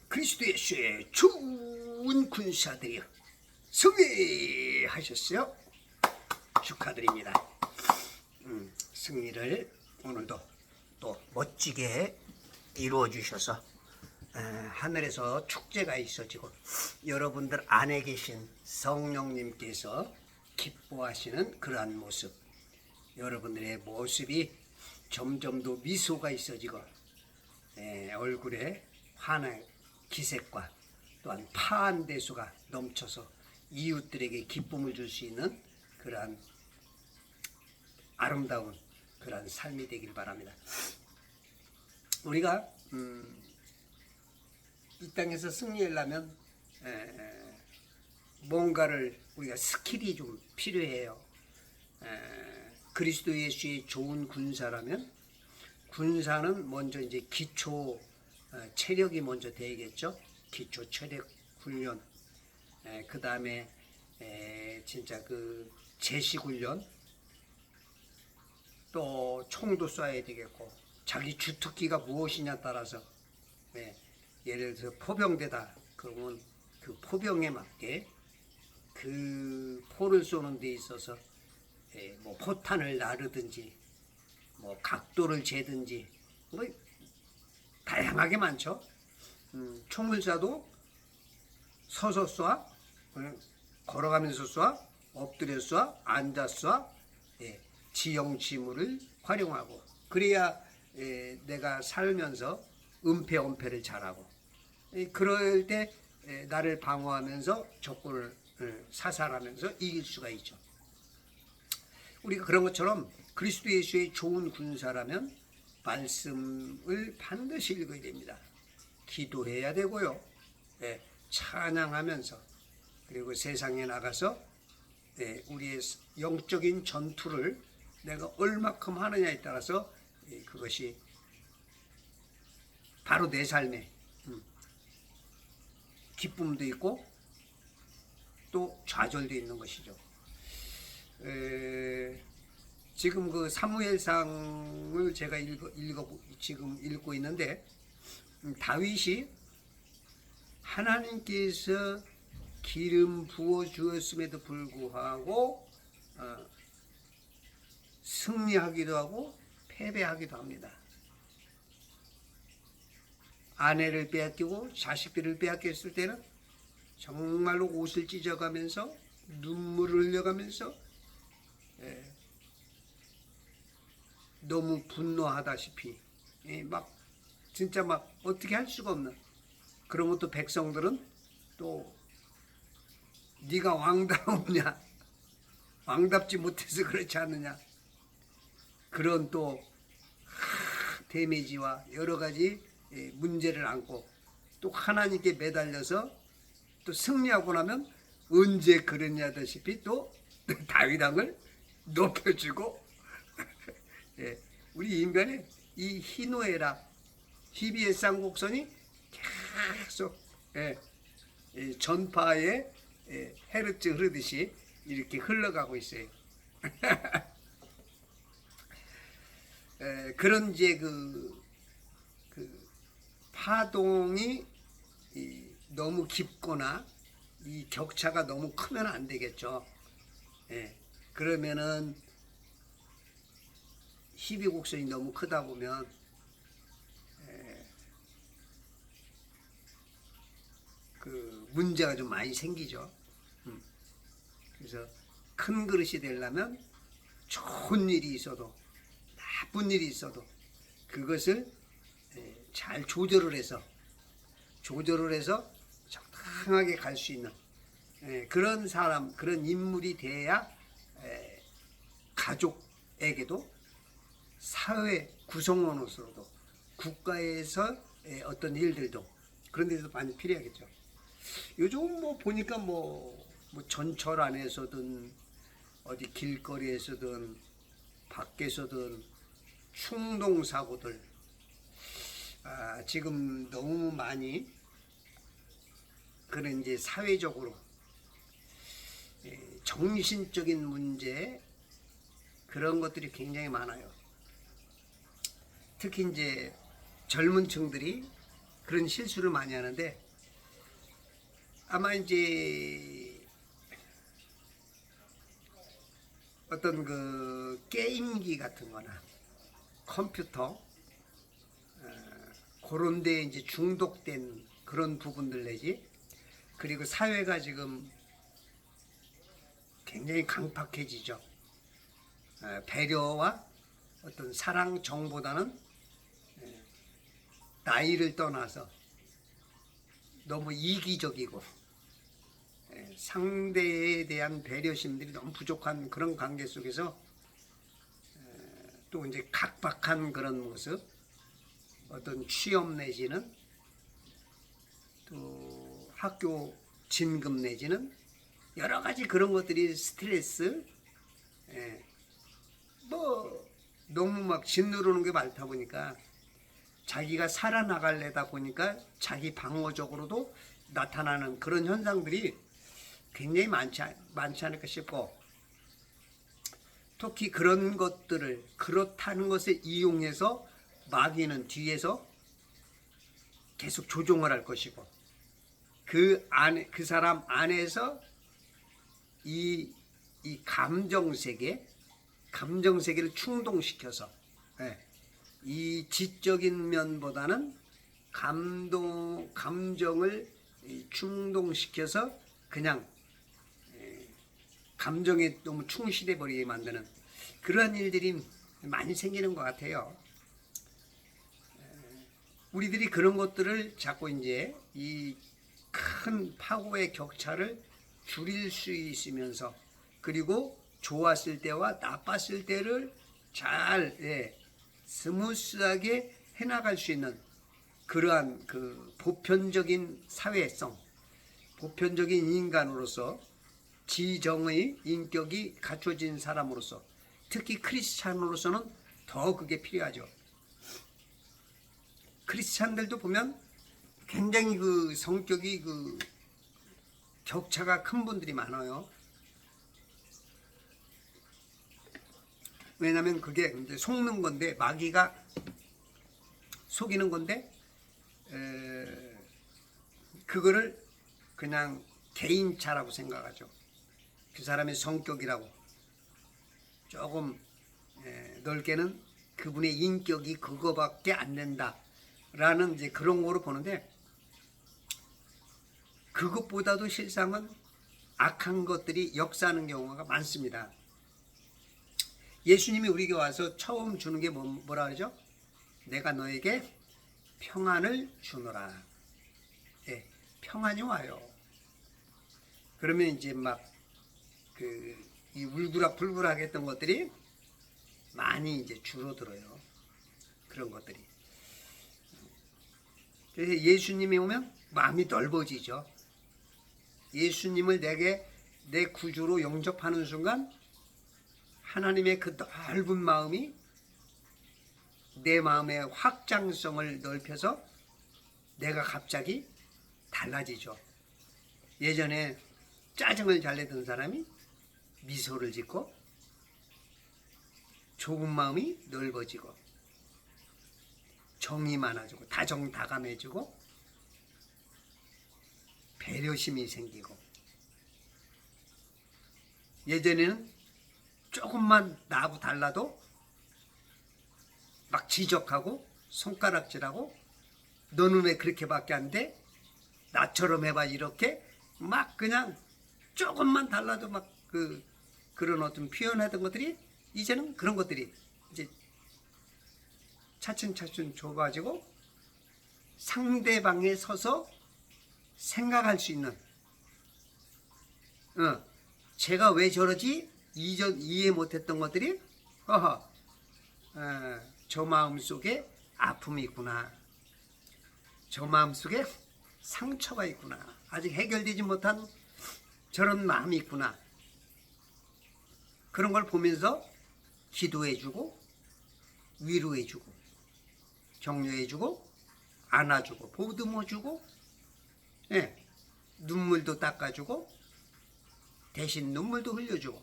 그리스도 예수의 좋은 군사들이여 승리하셨어요. 축하드립니다. 승리를 오늘도 또 멋지게 이루어 주셔서 하늘에서 축제가 있어지고 여러분들 안에 계신 성령님께서 기뻐하시는 그러한 모습, 여러분들의 모습이 점점 더 미소가 있어지고 얼굴에 환한 기색과 또한 파한 대수가 넘쳐서 이웃들에게 기쁨을 줄 수 있는 그러한 아름다운 그러한 삶이 되길 바랍니다. 우리가 이 땅에서 승리하려면 뭔가를 우리가 스킬이 좀 필요해요. 그리스도 예수의 좋은 군사라면 군사는 먼저 이제 기초 체력이 먼저 되겠죠. 기초 체력 훈련, 그 다음에 진짜 그 제식 훈련, 또 총도 쏴야 되겠고 자기 주특기가 무엇이냐 따라서 예를 들어서 포병대다 그러면 그 포병에 맞게 그 포를 쏘는 데 있어서 뭐 포탄을 나르든지 뭐 각도를 재든지 뭐 다양하게 많죠. 총을 쏴도 서서 쏴, 걸어가면서 쏴, 엎드려 쏴, 앉아 쏴, 지형지물을 활용하고 그래야 내가 살면서 은폐 잘하고 그럴 때 나를 방어하면서 적군을 사살하면서 이길 수가 있죠. 우리가 그런 것처럼 그리스도 예수의 좋은 군사라면 말씀을 반드시 읽어야 됩니다. 기도해야 되고요. 찬양하면서 그리고 세상에 나가서 우리의 영적인 전투를 내가 얼마큼 하느냐에 따라서 그것이 바로 내 삶에 기쁨도 있고 또 좌절도 있는 것이죠. 지금 그 사무엘상을 제가 지금 읽고 있는데 다윗이 하나님께서 기름 부어 주었음에도 불구하고 승리하기도 하고 패배하기도 합니다. 아내를 빼앗기고 자식들을 빼앗겼을 때는 정말로 옷을 찢어가면서 눈물을 흘려가면서 너무 분노하다시피 막 진짜 막 어떻게 할 수가 없는 그런 것도 백성들은 또 네가 왕다우냐 왕답지 못해서 그렇지 않느냐 그런 또 데미지와 여러 가지 문제를 안고 또 하나님께 매달려서 또 승리하고 나면 언제 그랬냐다시피 또 다윗왕을 높여주고 우리 인간의 이 희노애락 희비의 쌍곡선이 계속 전파에 헤르츠 흐르듯이 이렇게 흘러가고 있어요. 그런 이제 그 파동이 너무 깊거나 이 격차가 너무 크면 안 되겠죠. 그러면은 희비곡선이 너무 크다 보면 그 문제가 좀 많이 생기죠. 그래서 큰 그릇이 되려면 좋은 일이 있어도 나쁜 일이 있어도 그것을 잘 조절을 해서 적당하게 갈 수 있는 그런 사람, 그런 인물이 돼야 가족에게도 사회 구성원으로서도 국가에서 어떤 일들도 그런 데서 많이 필요하겠죠. 요즘 뭐 보니까 뭐 전철 안에서든 어디 길거리에서든 밖에서든 충동사고들 지금 너무 많이 그런 이제 사회적으로 정신적인 문제 그런 것들이 굉장히 많아요. 특히 이제 젊은 층들이 그런 실수를 많이 하는데, 아마 이제 어떤 그 게임기 같은 거나 컴퓨터 그런 데 이제 중독된 그런 부분들 내지, 그리고 사회가 지금 굉장히 강팍해지죠. 배려와 어떤 사랑 정보다는 나이를 떠나서 너무 이기적이고 상대에 대한 배려심들이 너무 부족한 그런 관계 속에서 또 이제 각박한 그런 모습, 어떤 취업 내지는 또 학교 진급 내지는 여러 가지 그런 것들이 스트레스, 뭐 너무 막 짓누르는 게 많다 보니까 자기가 살아나가려다 보니까 자기 방어적으로도 나타나는 그런 현상들이 굉장히 많지 않을까 싶고, 특히 그런 것들을 그렇다는 것을 이용해서 마귀는 뒤에서 계속 조종을 할 것이고, 그 안에 그 사람 안에서 이 감정 세계를 충동시켜서, 이 지적인 면보다는 감정을 충동시켜서 그냥 감정에 너무 충실해 버리게 만드는 그러한 일들이 많이 생기는 것 같아요. 우리들이 그런 것들을 자꾸 이제 이 큰 파고의 격차를 줄일 수 있으면서, 그리고 좋았을 때와 나빴을 때를 잘 스무스하게 해나갈 수 있는 그러한 그 보편적인 사회성, 보편적인 인간으로서 지정의 인격이 갖춰진 사람으로서, 특히 크리스찬으로서는 더 그게 필요하죠. 크리스찬들도 보면 굉장히 그 성격이 그 격차가 큰 분들이 많아요. 왜냐하면 그게 이제 속는 건데, 마귀가 속이는 건데, 그거를 그냥 개인차라고 생각하죠. 그 사람의 성격이라고. 조금 넓게는 그분의 인격이 그거밖에 안 된다라는 이제 그런 거로 보는데, 그것보다도 실상은 악한 것들이 역사하는 경우가 많습니다. 예수님이 우리에게 와서 처음 주는 게 뭐라 그러죠? 내가 너에게 평안을 주노라. 평안이 와요. 그러면 이제 막 이 울그락불그락 했던 것들이 많이 이제 줄어들어요. 그런 것들이. 그래서 예수님이 오면 마음이 넓어지죠. 예수님을 내게 내 구주로 영접하는 순간 하나님의 그 넓은 마음이 내 마음의 확장성을 넓혀서 내가 갑자기 달라지죠. 예전에 짜증을 잘 내던 사람이 미소를 짓고 좁은 마음이 넓어지고 정이 많아지고 다정다감해지고 배려심이 생기고, 예전에는 조금만 나하고 달라도 막 지적하고 손가락질하고 너는 왜 그렇게밖에 안 돼? 나처럼 해봐, 이렇게 막 그냥 조금만 달라도 막 그런 어떤 표현하던 것들이, 이제는 그런 것들이 이제 차츰차츰 좁아지고 상대방에 서서 생각할 수 있는, 제가 왜 저러지? 이전 이해 못했던 것들이 저 마음 속에 아픔이 있구나, 저 마음 속에 상처가 있구나, 아직 해결되지 못한 저런 마음이 있구나. 그런 걸 보면서 기도해주고 위로해주고 격려해주고 안아주고 보듬어주고, 눈물도 닦아주고 대신 눈물도 흘려주고,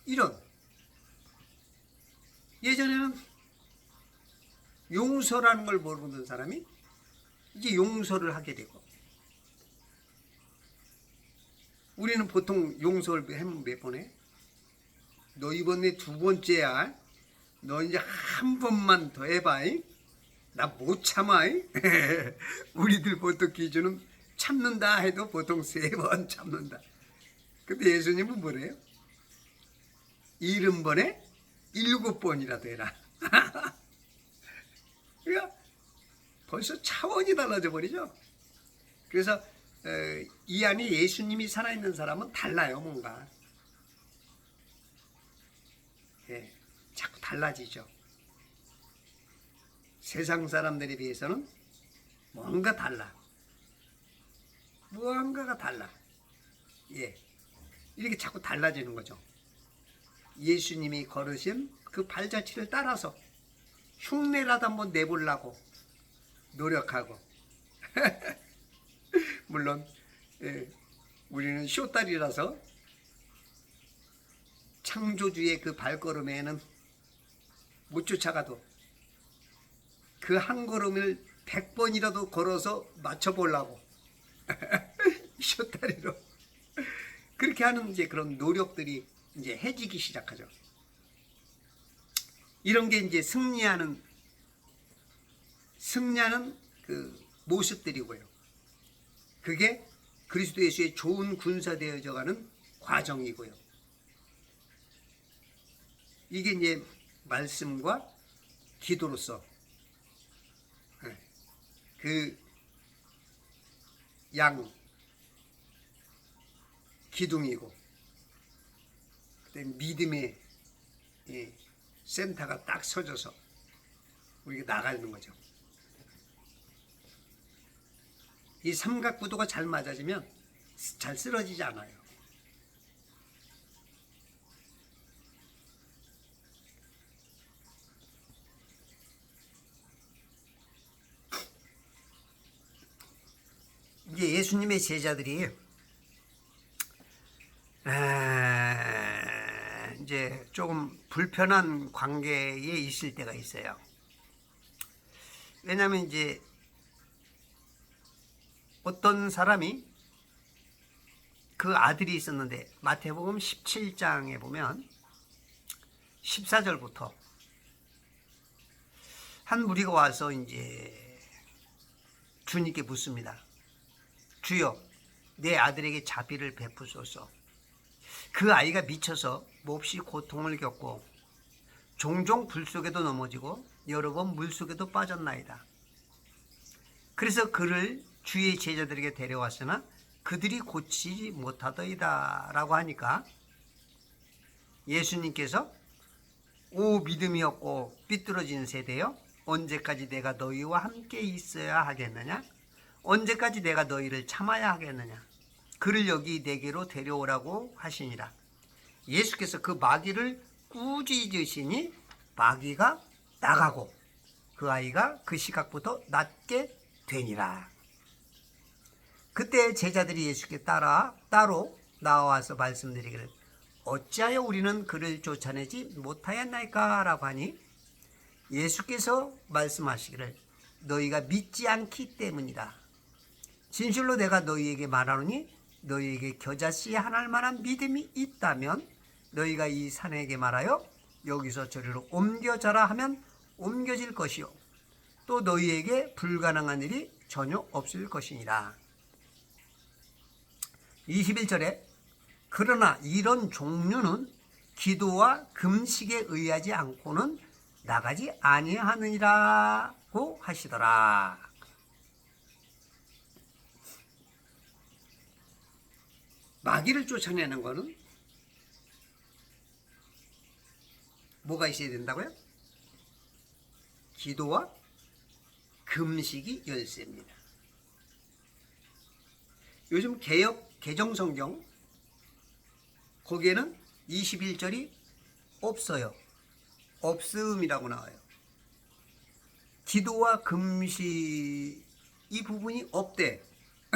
이런. 예전에는 용서라는 걸 모르는 사람이 이제 용서를 하게 되고, 우리는 보통 용서를 하면 몇 번 해? 너 이번에 두 번째야. 너 이제 한 번만 더 해봐. 나 못 참아. 우리들 보통 기준은 참는다 해도 보통 3번 참는다. 근데 예수님은 뭐래요? 70번에 7번이라도 해라. 그러니까 벌써 차원이 달라져 버리죠. 그래서 이 안에 예수님이 살아있는 사람은 달라요. 뭔가 자꾸 달라지죠. 세상 사람들에 비해서는 뭔가 달라. 무언가가 달라. 이렇게 자꾸 달라지는 거죠. 예수님이 걸으신 그 발자취를 따라서 흉내라도 한번 내보려고 노력하고 물론 우리는 쇼딸이라서 창조주의 그 발걸음에는 못 쫓아가도 그 한 걸음을 100번이라도 걸어서 맞춰보려고 쇼다리로 그렇게 하는 이제 그런 노력들이 이제 해지기 시작하죠. 이런 게 이제 승리하는 그 모습들이고요. 그게 그리스도 예수의 좋은 군사 되어져가는 과정이고요. 이게 이제 말씀과 기도로서 그 양 기둥이고, 그다음에 믿음의 센터가 딱 서져서 우리가 나가는 거죠. 이 삼각구도가 잘 맞아지면 잘 쓰러지지 않아요. 이제 예수님의 제자들이 이제 조금 불편한 관계에 있을 때가 있어요. 왜냐하면 이제 어떤 사람이 그 아들이 있었는데, 마태복음 17장에 보면 14절부터 한 무리가 와서 이제 주님께 묻습니다. 주여, 내 아들에게 자비를 베푸소서. 그 아이가 미쳐서 몹시 고통을 겪고 종종 불 속에도 넘어지고 여러 번 물 속에도 빠졌나이다. 그래서 그를 주의 제자들에게 데려왔으나 그들이 고치지 못하더이다 라고 하니까 예수님께서 오 믿음이 없고 삐뚤어진 세대여, 언제까지 내가 너희와 함께 있어야 하겠느냐? 언제까지 내가 너희를 참아야 하겠느냐? 그를 여기 내게로 데려오라고 하시니라. 예수께서 그 마귀를 꾸짖으시니 마귀가 나가고 그 아이가 그 시각부터 낫게 되니라. 그때 제자들이 예수께 따로 나와서 말씀드리기를 어찌하여 우리는 그를 쫓아내지 못하였나이까? 라고 하니 예수께서 말씀하시기를 너희가 믿지 않기 때문이다. 진실로 내가 너희에게 말하노니 너희에게 겨자씨 하나할 만한 믿음이 있다면 너희가 이 산에게 말하여 여기서 저리로 옮겨져라 하면 옮겨질 것이요 또 너희에게 불가능한 일이 전혀 없을 것이니라. 21절에 그러나 이런 종류는 기도와 금식에 의하지 않고는 나가지 아니하느니라고 하시더라. 마귀를 쫓아내는 거는 뭐가 있어야 된다고요? 기도와 금식이 열쇠입니다. 요즘 개정성경 거기에는 21절이 없어요. 없음이라고 나와요. 기도와 금식 이 부분이 없대.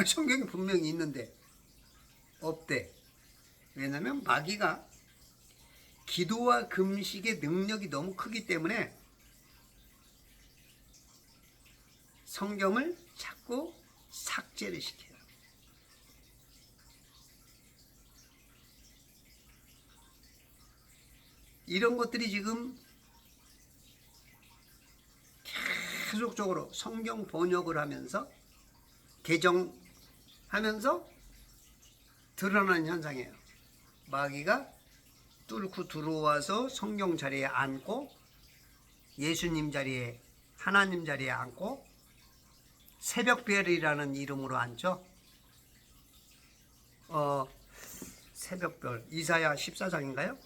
성경에 분명히 있는데 없대. 왜냐하면 마귀가 기도와 금식의 능력이 너무 크기 때문에 성경을 자꾸 시키고 삭제를 시켜요. 이런 것들이 지금 계속적으로 성경 번역을 하면서 개정하면서 드러나는 현상이에요. 마귀가 뚫고 들어와서 성경 자리에 앉고 예수님 자리에, 하나님 자리에 앉고 새벽별이라는 이름으로 앉죠. 새벽별 이사야 14장인가요?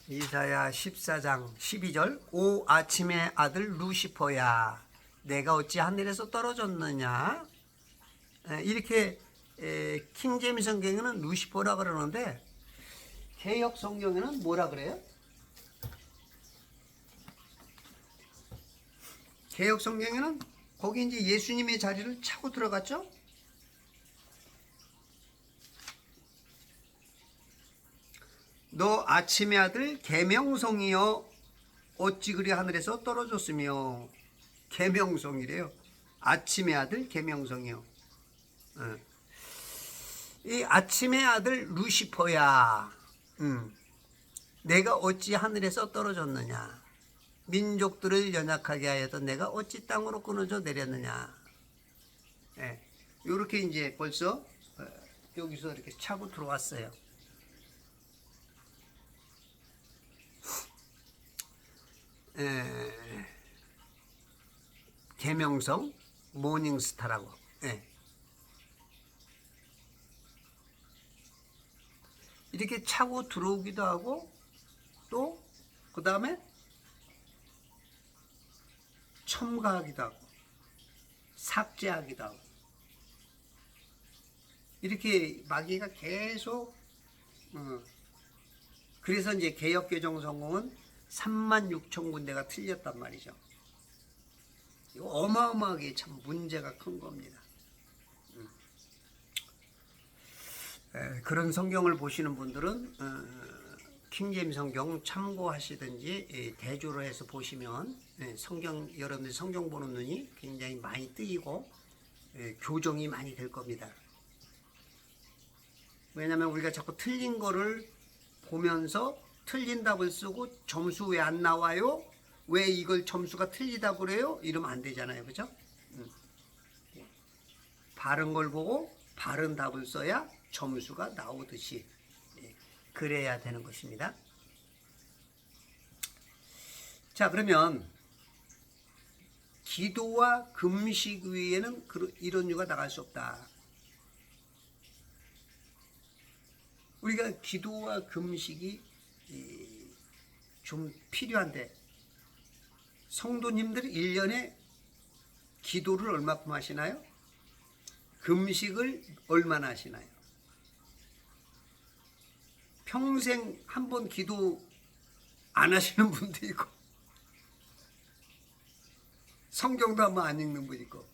이사야 14장 12절 오 아침의 아들 루시퍼야 내가 어찌 하늘에서 떨어졌느냐. 이렇게 킹제임스 성경에는 루시퍼라 그러는데 개역 성경에는 뭐라 그래요? 개역 성경에는 거기 이제 예수님의 자리를 차고 들어갔죠. 너 아침의 아들 계명성이여 어찌 그리 하늘에서 떨어졌으며. 계명성이래요. 아침의 아들 계명성이요. 이 아침의 아들 루시퍼야. 내가 어찌 하늘에서 떨어졌느냐. 민족들을 연약하게 하여도 내가 어찌 땅으로 끊어져 내렸느냐. 이렇게 이제 벌써 여기서 이렇게 차고 들어왔어요. 계명성 모닝스타라고. 이렇게 차고 들어오기도 하고 또 그 다음에 첨가하기도 하고 삭제하기도 하고 이렇게 마귀가 계속 그래서 이제 개역개정 성공은 36,000군데가 틀렸단 말이죠. 이거 어마어마하게 참 문제가 큰 겁니다. 그런 성경을 보시는 분들은 킹제임스 성경 참고하시든지 대조로 해서 보시면 여러분들 성경 보는 눈이 굉장히 많이 뜨이고 교정이 많이 될 겁니다. 왜냐하면 우리가 자꾸 틀린 거를 보면서 틀린 답을 쓰고 점수 왜 안 나와요? 왜 이걸 점수가 틀리다고 그래요? 이러면 안 되잖아요. 그죠? 바른 걸 보고 바른 답을 써야 점수가 나오듯이 그래야 되는 것입니다. 자, 그러면 기도와 금식 위에는 이런 이유가 나갈 수 없다. 우리가 기도와 금식이 좀 필요한데 성도님들이 1년에 기도를 얼마큼 하시나요? 금식을 얼마나 하시나요? 평생 한 번 기도 안 하시는 분도 있고 성경도 한 번 안 읽는 분 있고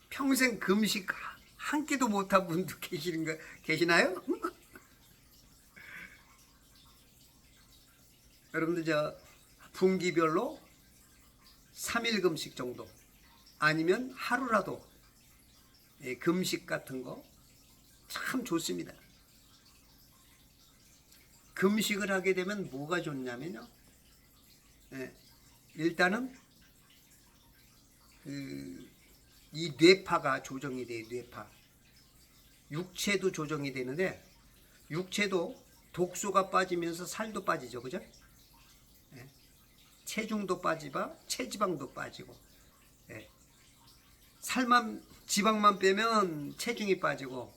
평생 금식 한 끼도 못한 분도 계시나요? 여러분들 저 분기별로 3일 금식 정도 아니면 하루라도 금식 같은 거 참 좋습니다. 금식을 하게 되면 뭐가 좋냐면요. 일단은 이 뇌파가 조정이 돼요. 뇌파. 육체도 조정이 되는데 육체도 독소가 빠지면서 살도 빠지죠. 그죠? 체중도 빠지고 체지방도 빠지고 살만 지방만 빼면 체중이 빠지고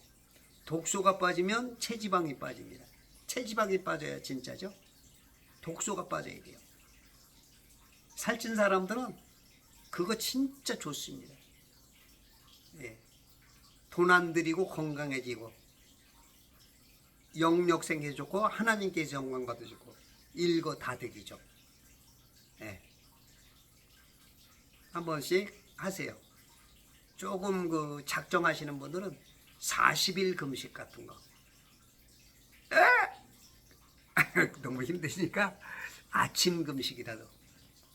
독소가 빠지면 체지방이 빠집니다. 체지방이 빠져야 진짜죠. 독소가 빠져야 돼요. 살찐 사람들은 그거 진짜 좋습니다. 돈 안 들이고 건강해지고 영력 생겨 좋고 하나님께서 영광 받으시고 일거 다 득이죠. 한 번씩 하세요. 조금 작정하시는 분들은 40일 금식 같은 거. 너무 힘드시니까 아침 금식이라도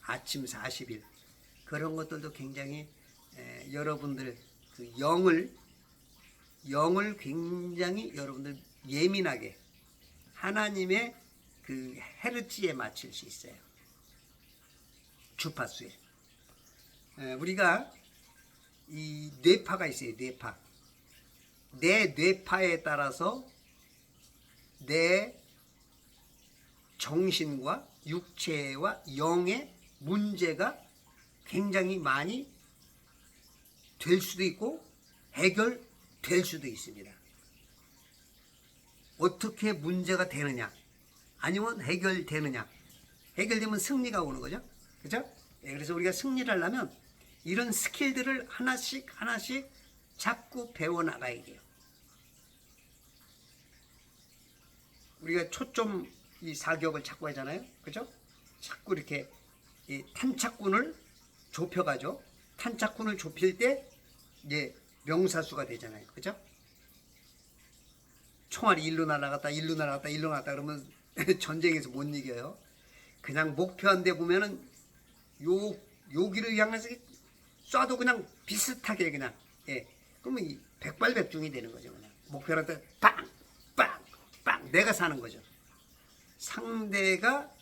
아침 40일 그런 것들도 굉장히 여러분들 그 영을 굉장히 여러분들 예민하게 하나님의 그 헤르츠에 맞출 수 있어요. 주파수에. 우리가 이 뇌파가 있어요. 뇌파. 내 뇌파에 따라서 내 정신과 육체와 영의 문제가 굉장히 많이 될 수도 있고 해결될 수도 있습니다. 어떻게 문제가 되느냐 아니면 해결되느냐. 해결되면 승리가 오는 거죠. 그죠? 그래서 우리가 승리를 하려면 이런 스킬들을 하나씩 자꾸 배워나가야 돼요. 우리가 초점 이 사격을 자꾸 하잖아요. 그죠? 자꾸 이렇게 이 탄착군을 좁혀가죠. 탄착군을 좁힐 때 이제 명사수가 되잖아요. 그죠? 총알이 일로 날아갔다 그러면 전쟁에서 못 이겨요. 그냥 목표한 데 보면은 여기를 향해서 쏴도 그냥 비슷하게 그냥 그러면 이 백발백중이 되는 거죠. 그냥 목표할 때 빵 내가 사는 거죠. 상대가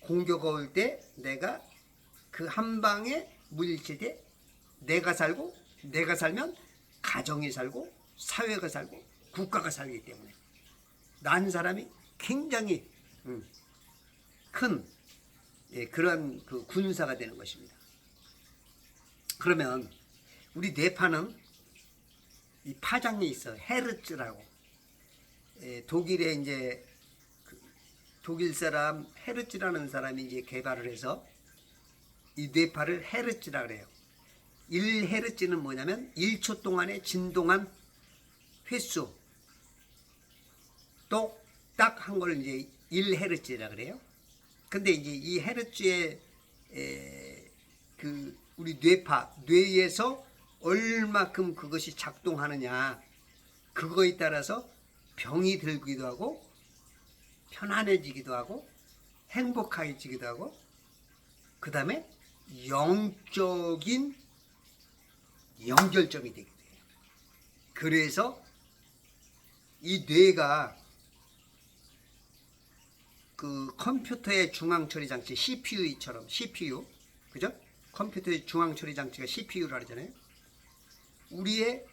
공격 올 때 내가 그 한 방에 물리칠 때 내가 살고 내가 살면 가정이 살고 사회가 살고 국가가 살기 때문에 난 사람이 굉장히 큰 그런 그 군사가 되는 것입니다. 그러면 우리 뇌파는 이 파장이 있어. 헤르츠라고. 독일에 이제 독일 사람 헤르츠라는 사람이 이제 개발을 해서 이 뇌파를 헤르츠라 그래요. 1헤르츠는 뭐냐면 1초 동안에 진동한 횟수 똑딱 한 걸 이제 1헤르츠라 그래요. 근데 이제 이 헤르츠의 그 우리 뇌에서 얼마큼 그것이 작동하느냐 그거에 따라서 병이 들기도 하고 편안해지기도 하고 행복해지기도 하고 그 다음에 영적인 연결점이 되기도 해요. 그래서 이 뇌가 그 컴퓨터의 중앙처리 장치 CPU처럼 CPU 그죠? 컴퓨터의 중앙처리 장치가 CPU라 하잖아요. 우리의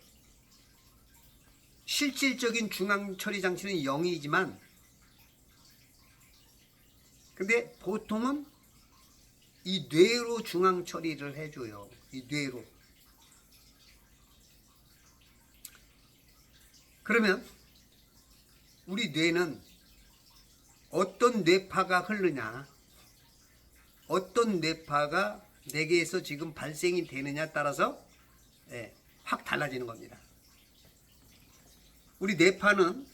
실질적인 중앙처리 장치는 0이지만 근데 보통은 이 뇌로 중앙처리를 해줘요. 이 뇌로. 그러면 우리 뇌는 어떤 뇌파가 흐르냐 어떤 뇌파가 내게에서 지금 발생이 되느냐에 따라서 확 달라지는 겁니다. 우리 뇌파는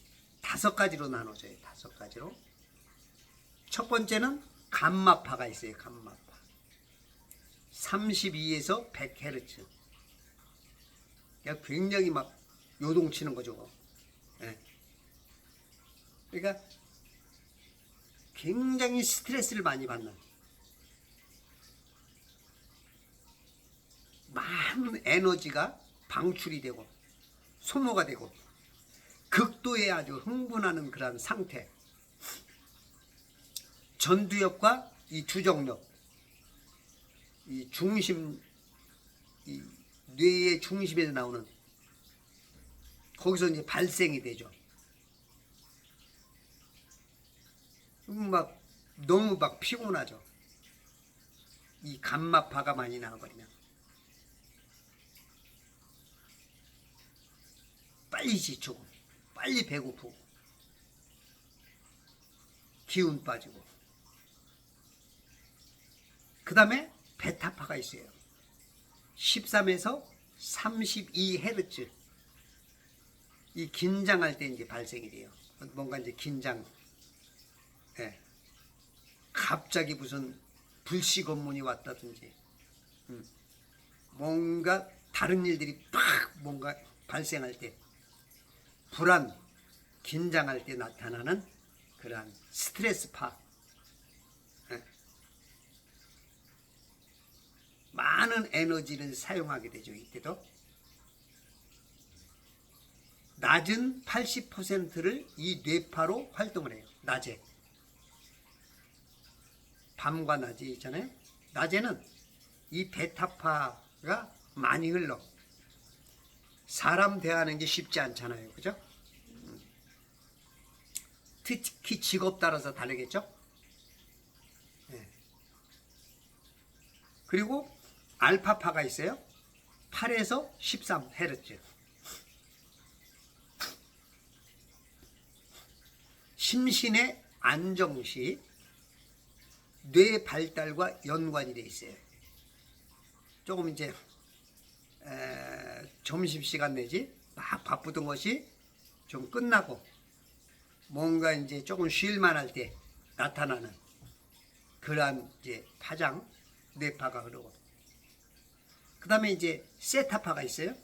5가지로 나눠져요. 5가지로. 첫 번째는 감마파가 있어요. 감마파. 32에서 100Hz. 굉장히 막 요동치는 거죠. 그러니까 굉장히 스트레스를 많이 받는 많은 에너지가 방출이 되고 소모가 되고 극도의 아주 흥분하는 그런 상태. 전두엽과 이 주정력, 이 중심, 이 뇌의 중심에서 나오는 거기서 이제 발생이 되죠. 막 너무 막 피곤하죠. 이 감마파가 많이 나와버리면 빨리 지치고 빨리 배고프고 기운 빠지고 그 다음에 베타파가 있어요. 13에서 32Hz. 이 긴장할 때 이제 발생이 돼요. 뭔가 이제 긴장. 갑자기 무슨 불씨 검문이 왔다든지, 뭔가 다른 일들이 팍 뭔가 발생할 때, 불안, 긴장할 때 나타나는 그러한 스트레스파. 많은 에너지를 사용하게 되죠. 이때도 낮은 80%를 이 뇌파로 활동을 해요. 낮에. 밤과 낮에 있잖아요. 낮에는 이 베타파가 많이 흘러. 사람 대하는 게 쉽지 않잖아요. 그죠? 특히 직업 따라서 다르겠죠? 네. 그리고 알파파가 있어요. 8에서 13Hz. 심신의 안정시 뇌 발달과 연관이 되어 있어요. 조금 이제 점심시간 내지 막 바쁘던 것이 좀 끝나고 뭔가 이제 조금 쉴만 할 때 나타나는 그러한 이제 파장 뇌파가 흐르고, 그 다음에 이제 세타파가 있어요.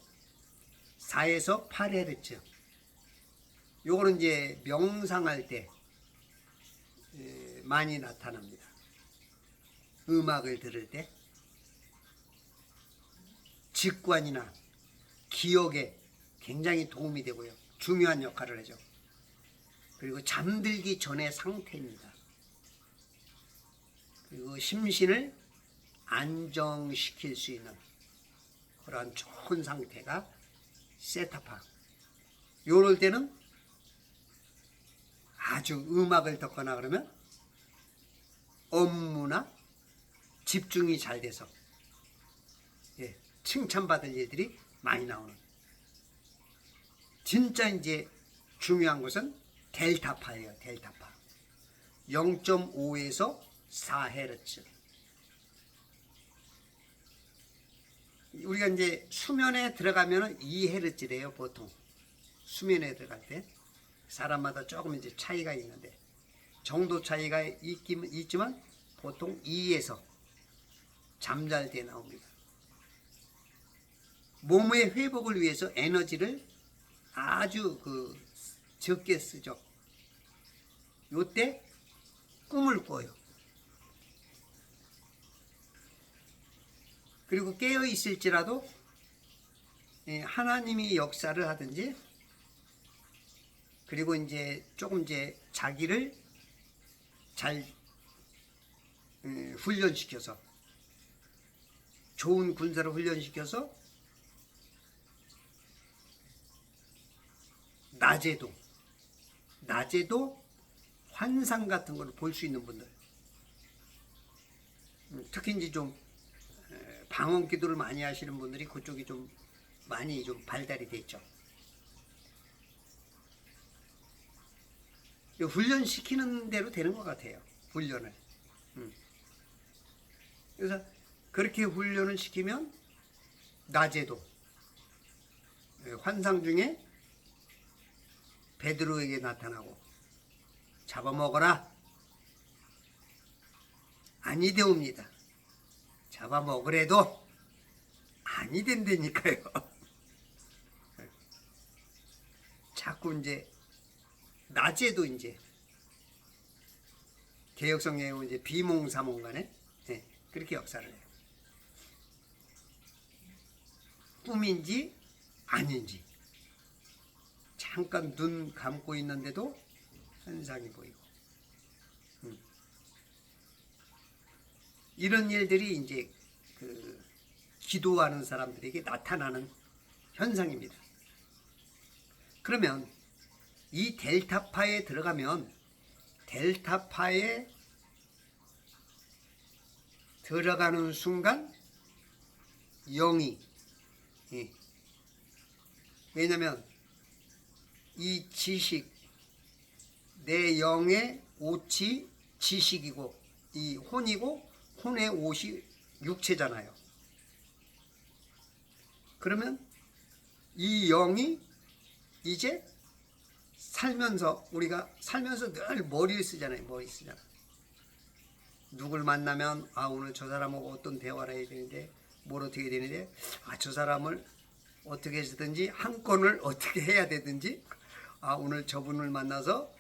4에서 8Hz. 요거는 이제 명상할 때 많이 나타납니다. 음악을 들을 때 직관이나 기억에 굉장히 도움이 되고요. 중요한 역할을 하죠. 그리고 잠들기 전의 상태입니다. 그리고 심신을 안정시킬 수 있는 그러한 좋은 상태가 세타파. 요럴 때는 아주 음악을 듣거나 그러면 업무나 집중이 잘 돼서 칭찬받을 일들이 많이 나오는. 진짜 이제 중요한 것은 델타파예요. 델타파. 0.5에서 4Hz. 우리가 이제 수면에 들어가면 2Hz래요. 보통 수면에 들어갈 때 사람마다 조금 이제 차이가 있는데 정도 차이가 있지만 보통 2에서 잠잘 때 나옵니다. 몸의 회복을 위해서 에너지를 아주 적게 쓰죠. 요때 꿈을 꿔요. 그리고 깨어 있을지라도 하나님이 역사를 하든지, 그리고 이제 조금 이제 자기를 잘 훈련시켜서, 좋은 군사를 훈련시켜서 낮에도 환상 같은 걸 볼 수 있는 분들, 특히 이제 좀 방언 기도를 많이 하시는 분들이 그쪽이 좀 많이 좀 발달이 돼 있죠. 훈련시키는 대로 되는 것 같아요. 훈련을. 그래서 그렇게 훈련을 시키면 낮에도 환상 중에 베드로에게 나타나고 잡아먹어라. 아니 되옵니다. 잡아먹으래도 아니 된다니까요. 자꾸 이제 낮에도 이제 개혁성경은 이제 비몽사몽간에 그렇게 역사를 해요. 꿈인지 아닌지 잠깐 눈 감고 있는데도 현상이 보이고, 이런 일들이 이제 기도하는 사람들에게 나타나는 현상입니다. 그러면 이 델타파에 들어가면, 델타파에 들어가는 순간 영이, 왜냐면 이 지식, 내 영의 옷이 지식이고 이 혼이고, 혼의 옷이 육체잖아요. 그러면 이 영이 이제 우리가 살면서 늘 머리를 쓰잖아요. 머리 쓰잖아. 누굴 만나면 오늘 저 사람하고 어떤 대화를 해야 되는데, 뭘 어떻게 해야 되는데, 저 사람을 어떻게 해서든지 한 건을 어떻게 해야 되든지, 오늘 저분을 만나서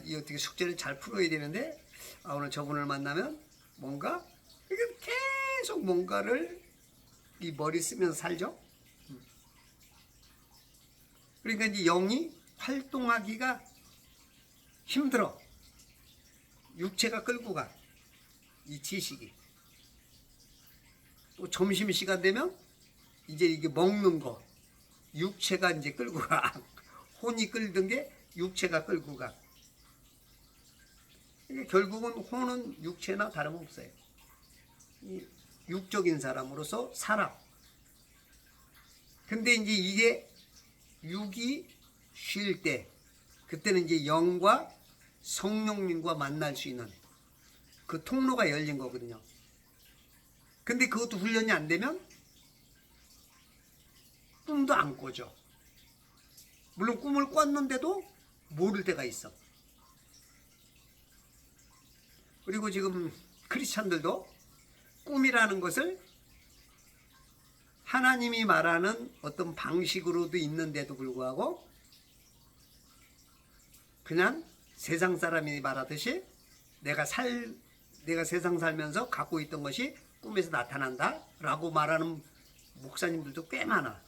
이 어떻게 숙제를 잘 풀어야 되는데, 오늘 저분을 만나면 뭔가 계속 뭔가를 이 머리 쓰면서 살죠. 그러니까 이제 영이 활동하기가 힘들어. 육체가 끌고 가. 이 지식이. 또 점심시간 되면 이제 이게 먹는 거. 육체가 이제 끌고 가. 혼이 끌던 게 육체가 끌고 가. 그러니까 결국은 혼은 육체나 다름없어요. 이 육적인 사람으로서 살아. 근데 이제 이게 육이 쉴 때, 그때는 이제 영과 성령님과 만날 수 있는 그 통로가 열린 거거든요. 근데 그것도 훈련이 안 되면 꿈도 안 꿔죠. 물론 꿈을 꿨는데도 모를 때가 있어. 그리고 지금 크리스찬들도 꿈이라는 것을 하나님이 말하는 어떤 방식으로도 있는데도 불구하고 그냥 세상 사람이 말하듯이 내가 세상 살면서 갖고 있던 것이 꿈에서 나타난다 라고 말하는 목사님들도 꽤 많아.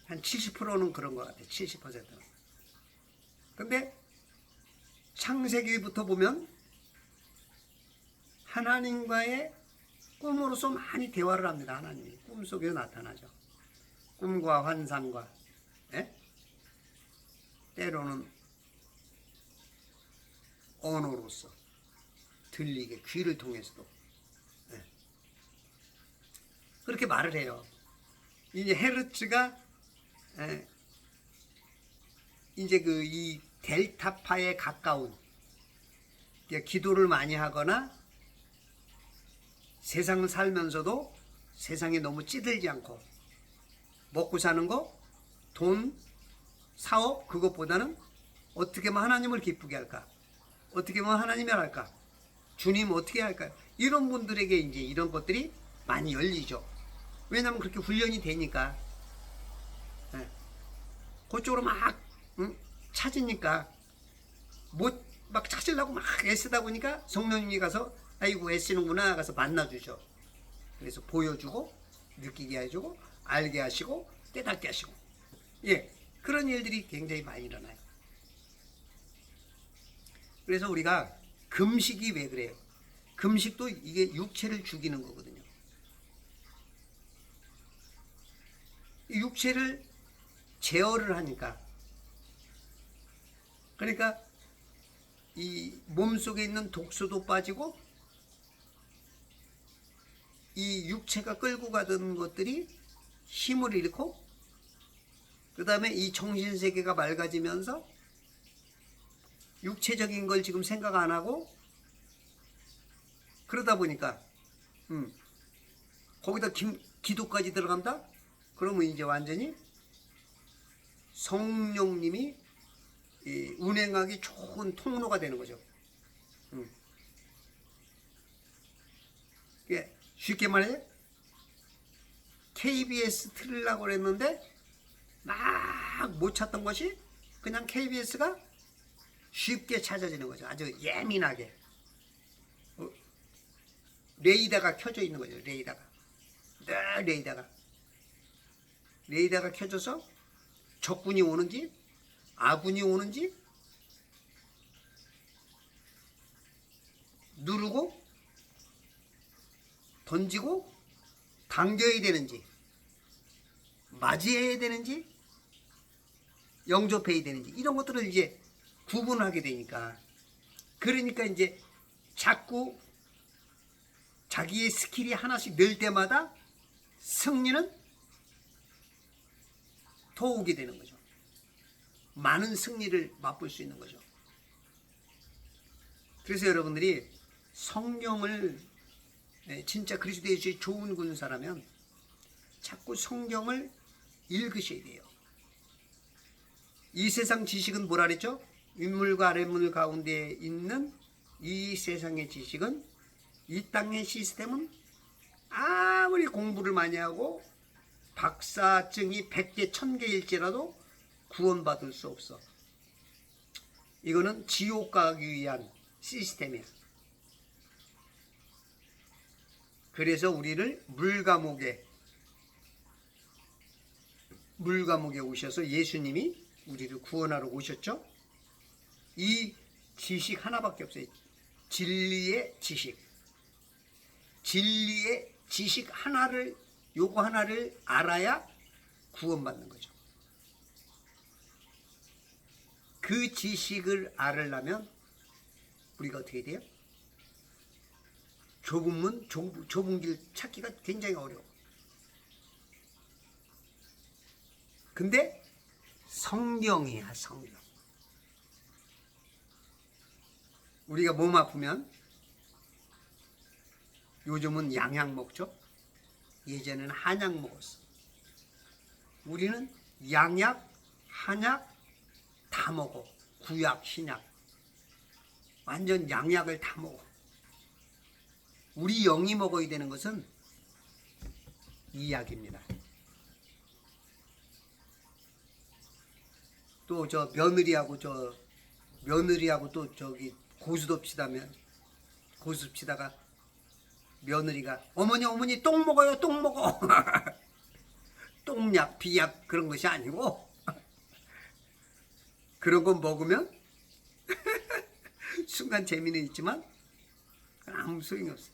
한 70%는 그런 것 같아. 70%는. 근데 창세기부터 보면 하나님과의 꿈으로서 많이 대화를 합니다. 하나님이 꿈속에 나타나죠. 꿈과 환상과, 예? 때로는 언어로서 들리게 귀를 통해서도, 예. 그렇게 말을 해요. 이제 헤르츠가 이제 그 이 델타파에 가까운 기도를 많이 하거나 세상을 살면서도 세상에 너무 찌들지 않고 먹고 사는 거, 돈, 사업 그것보다는 어떻게 하면 하나님을 기쁘게 할까? 어떻게 하면 하나님이 할까? 주님 어떻게 할까요? 이런 분들에게 이제 이런 것들이 많이 열리죠. 왜냐하면 그렇게 훈련이 되니까. 네. 그쪽으로 막 찾으니까 막 찾으려고 막 애쓰다 보니까 성령님이 가서 아이고 애쓰는구나 가서 만나주죠. 그래서 보여주고 느끼게 해주고 알게 하시고 깨닫게 하시고, 예, 그런 일들이 굉장히 많이 일어나요. 그래서 우리가 금식이 왜 그래요? 금식도 이게 육체를 죽이는 거거든요. 육체를 제어를 하니까, 그러니까 이 몸속에 있는 독소도 빠지고 이 육체가 끌고 가던 것들이 힘을 잃고 그 다음에 이 정신세계가 맑아지면서 육체적인 걸 지금 생각 안 하고 그러다 보니까 거기다 기도까지 들어간다? 그러면 이제 완전히 성령님이 운행하기 좋은 통로가 되는 거죠. 쉽게 말해 KBS 틀으려고 그랬는데 막 못 찾던 것이 그냥 KBS가 쉽게 찾아지는 거죠. 아주 예민하게 레이더가 켜져 있는 거죠. 레이더가 켜져서 적군이 오는지 아군이 오는지 누르고 던지고 당겨야 되는지 맞이해야 되는지 영접해야 되는지 이런 것들을 이제 구분하게 되니까, 그러니까 이제 자꾸 자기의 스킬이 하나씩 늘 때마다 승리는 더 오게 되는 거죠. 많은 승리를 맛볼 수 있는 거죠. 그래서 여러분들이 성경을 진짜 그리스도 예수의 좋은 군사라면 자꾸 성경을 읽으셔야 돼요. 이 세상 지식은 뭐라 그랬죠? 윗물과 아랫물 가운데 있는 이 세상의 지식은, 이 땅의 시스템은 아무리 공부를 많이 하고 박사증이 100개 1000개일지라도 구원받을 수 없어. 이거는 지옥 가기 위한 시스템이야. 그래서 우리를 물감옥에 오셔서 예수님이 우리를 구원하러 오셨죠. 이 지식 하나밖에 없어요. 진리의 지식. 진리의 지식 하나를, 요거 하나를 알아야 구원받는 거죠. 그 지식을 알으려면 우리가 어떻게 돼요? 좁은 길 찾기가 굉장히 어려워. 근데 성경이야, 성경. 우리가 몸 아프면 요즘은 양약 먹죠. 예전에는 한약 먹었어. 우리는 양약, 한약 다 먹어. 구약, 신약. 완전 양약을 다 먹어. 우리 영이 먹어야 되는 것은 이 약입니다. 또 며느리하고 또 저기 고수톱치다가 며느리가 어머니 똥 먹어요, 똥 먹어. 똥약, 비약 그런 것이 아니고 그런 거 먹으면 순간 재미는 있지만 아무 소용이 없어.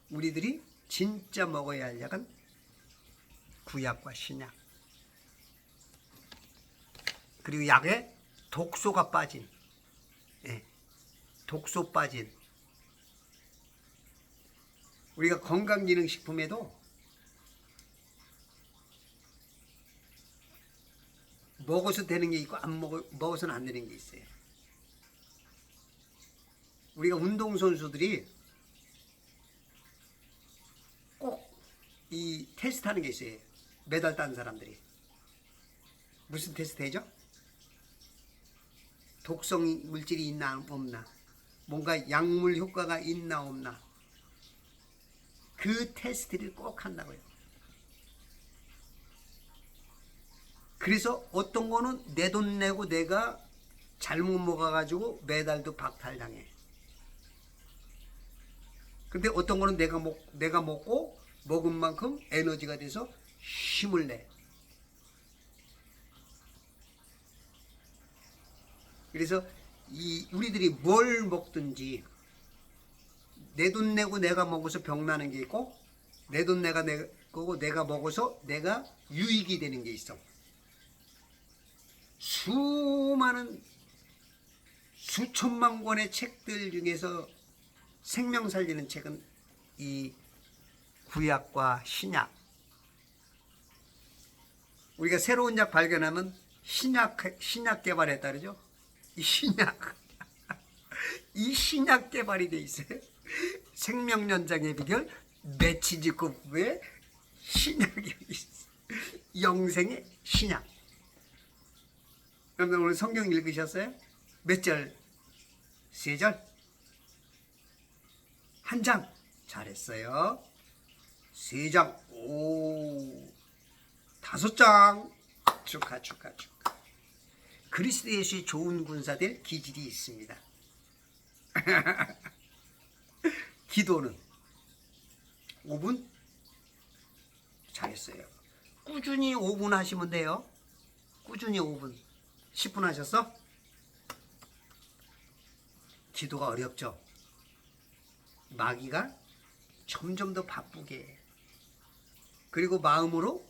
우리들이 진짜 먹어야 할 약은 구약과 신약. 그리고 약에 독소가 빠진, 독소 빠진. 우리가 건강기능식품에도 먹어서 되는 게 있고 먹어서는 안 되는 게 있어요. 우리가 운동선수들이 꼭 이 테스트 하는 게 있어요. 메달 딴 사람들이. 무슨 테스트 해죠? 독성 물질이 있나 없나, 뭔가 약물 효과가 있나 없나, 그 테스트를 꼭 한다고요. 그래서 어떤 거는 내 돈 내고 내가 잘못 먹어가지고 메달도 박탈당해. 근데 어떤 거는 내가 먹고 먹은 만큼 에너지가 돼서 힘을 내. 그래서 우리들이 뭘 먹든지 내 돈 내고 내가 먹어서 병 나는 게 있고, 내 돈 내고 내가 먹어서 내가 유익이 되는 게 있어. 수많은 수천만 권의 책들 중에서 생명 살리는 책은 이 구약과 신약. 우리가 새로운 약 발견하면 신약 개발했다 그러죠. 이 신약 개발이 돼 있어요. 생명연장의 비결 메치지코프의 신약이 있어. 영생의 신약. 여러분 오늘 성경 읽으셨어요? 몇 절? 3절? 한 장? 잘했어요. 3장? 오, 5장? 축하. 그리스도 예수의 좋은 군사될 기질이 있습니다. 기도는 5분? 잘했어요. 꾸준히 5분 하시면 돼요. 꾸준히 5분. 10분 하셨어? 기도가 어렵죠. 마귀가 점점 더 바쁘게 해. 그리고 마음으로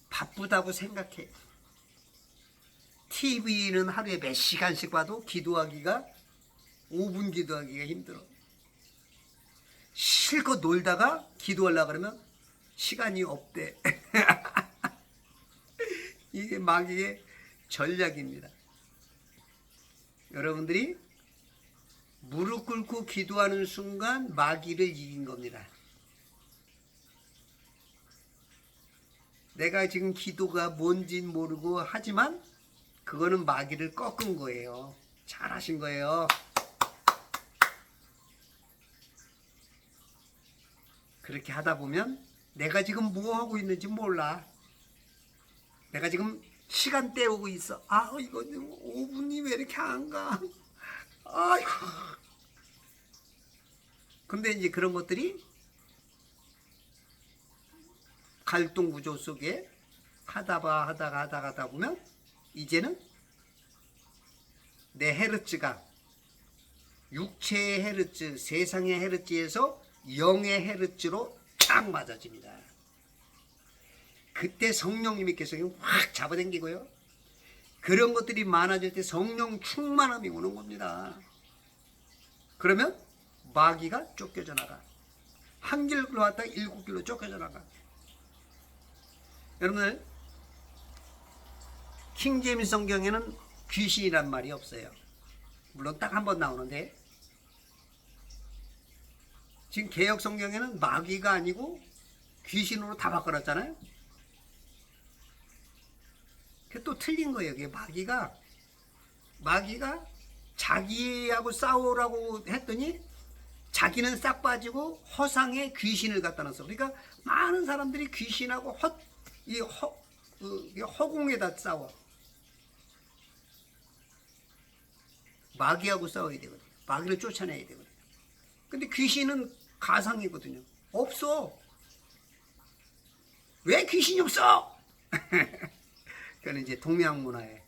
바쁘다고 생각해. TV는 하루에 몇 시간씩 봐도 5분 기도하기가 힘들어. 실컷 놀다가 기도하려고 그러면 시간이 없대. 이게 마귀의 전략입니다. 여러분들이 무릎 꿇고 기도하는 순간 마귀를 이긴 겁니다. 내가 지금 기도가 뭔진 모르고 하지만 그거는 마귀를 꺾은 거예요. 잘하신 거예요. 그렇게 하다 보면 내가 지금 뭐 하고 있는지 몰라. 내가 지금 시간 때우고 있어. 이거 5분이 왜 이렇게 안 가? 아이고. 근데 이제 그런 것들이 갈등 구조 속에 하다가 보면 이제는 내 헤르츠가 육체의 헤르츠, 세상의 헤르츠에서 영의 헤르츠로 딱 맞아집니다. 그때 성령님께서 확 잡아당기고요. 그런 것들이 많아질 때 성령 충만함이 오는 겁니다. 그러면 마귀가 쫓겨져 나가. 한 길로 왔다가 7길로 쫓겨져 나가. 여러분들, 킹제임스 성경에는 귀신이란 말이 없어요. 물론 딱 한 번 나오는데, 지금 개역 성경에는 마귀가 아니고 귀신으로 다 바꿔놨잖아요. 그게 또 틀린 거예요. 그게 마귀가 자기하고 싸우라고 했더니 자기는 싹 빠지고 허상에 귀신을 갖다 놨어. 그러니까 많은 사람들이 귀신하고 허공에다 싸워. 마귀하고 싸워야 되거든요. 마귀를 쫓아내야 되거든요. 근데 귀신은 가상이거든요. 없어. 왜 귀신이 없어? 그건 이제 동양 문화의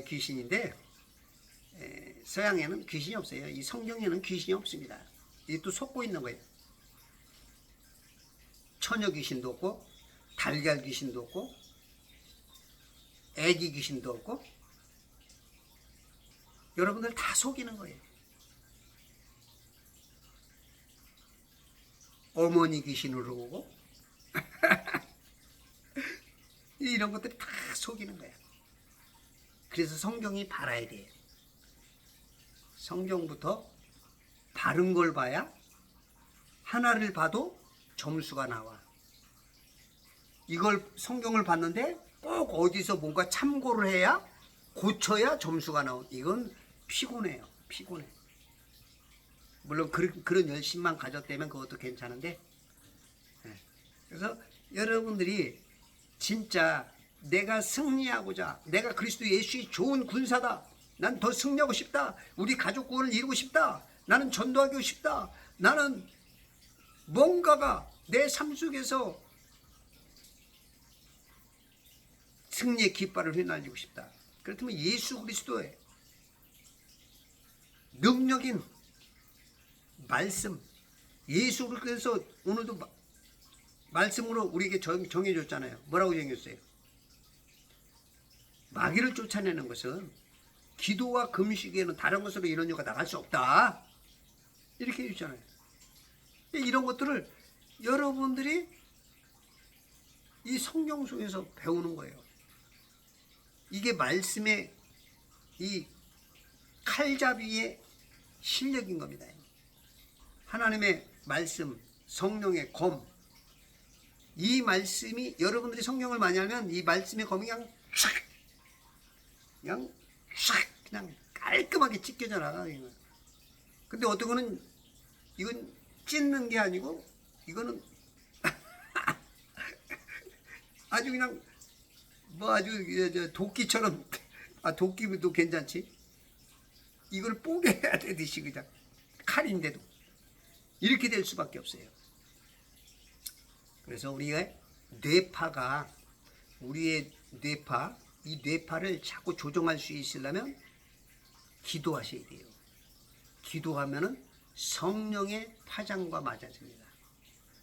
귀신인데, 서양에는 귀신이 없어요. 이 성경에는 귀신이 없습니다. 이게 또 속고 있는 거예요. 처녀 귀신도 없고, 달걀 귀신도 없고, 애기 귀신도 없고, 여러분들 다 속이는 거예요. 어머니 귀신으로 오고 이런 것들이 다 속이는 거야. 그래서 성경이 바라야 돼요. 성경부터 바른 걸 봐야 하나를 봐도 점수가 나와. 이걸 성경을 봤는데 꼭 어디서 뭔가 참고를 해야 고쳐야 점수가 나온. 이건 피곤해요. 피곤해. 물론 그런 열심만 가졌다면 그것도 괜찮은데, 그래서 여러분들이 진짜 내가 승리하고자, 내가 그리스도 예수의 좋은 군사다, 난 더 승리하고 싶다, 우리 가족 구원을 이루고 싶다, 나는 전도하고 싶다, 나는 뭔가가 내 삶 속에서 승리의 깃발을 휘날리고 싶다. 그렇다면 예수 그리스도의 능력인 말씀, 예수 그리스도에서 오늘도 말씀으로 우리에게 정해줬잖아요. 뭐라고 정해줬어요? 마귀를 쫓아내는 것은 기도와 금식에는 다른 것으로 이런 이유가 나갈 수 없다. 이렇게 해주잖아요. 이런 것들을 여러분들이 이 성경 속에서 배우는 거예요. 이게 말씀의 이 칼잡이의 실력인 겁니다. 하나님의 말씀, 성령의 검. 이 말씀이, 여러분들이 성경을 많이 하면 이 말씀의 검이 그냥 깔끔하게 찢겨져 나가. 근데 어떤 거는 이건 찢는 게 아니고 이거는 아주 그냥 아주 도끼처럼, 도끼도 괜찮지. 이걸 뽀개야 되듯이 그냥 칼인데도 이렇게 될 수밖에 없어요. 그래서 우리의 뇌파가, 우리의 뇌파, 이 뇌파를 자꾸 조정할 수 있으려면 기도하셔야 돼요. 기도하면은 성령의 파장과 맞아집니다.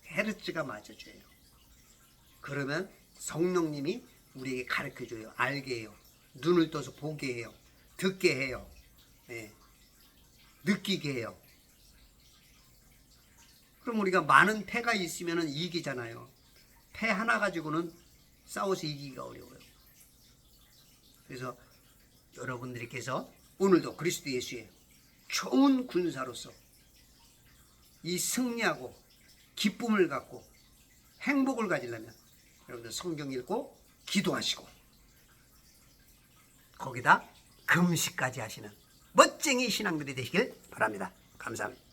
헤르츠가 맞아줘요. 그러면 성령님이 우리에게 가르쳐줘요. 알게 해요. 눈을 떠서 보게 해요. 듣게 해요. 느끼게 해요. 그럼 우리가 많은 패가 있으면 이기잖아요. 패 하나 가지고는 싸워서 이기기가 어려워요. 그래서 여러분들께서 오늘도 그리스도 예수의 좋은 군사로서 이 승리하고 기쁨을 갖고 행복을 가지려면 여러분들 성경 읽고 기도하시고 거기다 금식까지 하시는 멋쟁이 신앙들이 되시길 바랍니다. 감사합니다.